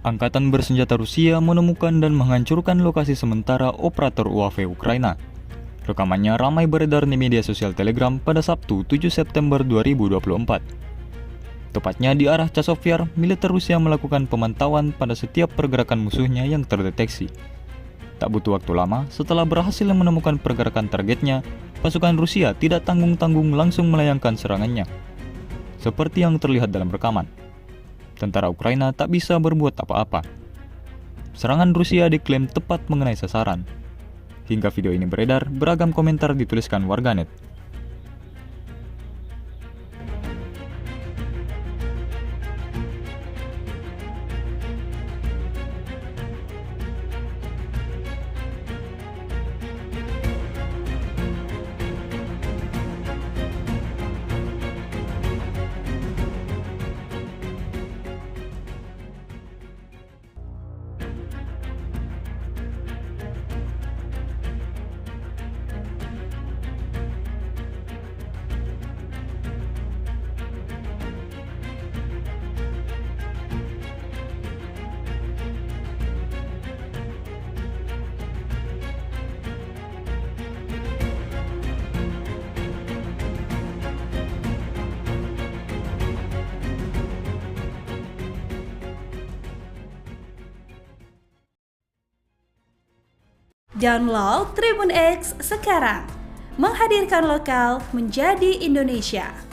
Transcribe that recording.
Angkatan bersenjata Rusia menemukan dan menghancurkan lokasi sementara operator UAV Ukraina. Rekamannya ramai beredar di media sosial Telegram pada Sabtu 7 September 2024. Tepatnya di arah Chasiv, militer Rusia melakukan pemantauan pada setiap pergerakan musuhnya yang terdeteksi. Tak butuh waktu lama, setelah berhasil menemukan pergerakan targetnya, pasukan Rusia tidak tanggung-tanggung langsung melayangkan serangannya. Seperti yang terlihat dalam rekaman. Tentara Ukraina tak bisa berbuat apa-apa. Serangan Rusia diklaim tepat mengenai sasaran. Hingga video ini beredar, beragam komentar dituliskan warganet. Download Tribun X sekarang, menghadirkan lokal menjadi Indonesia.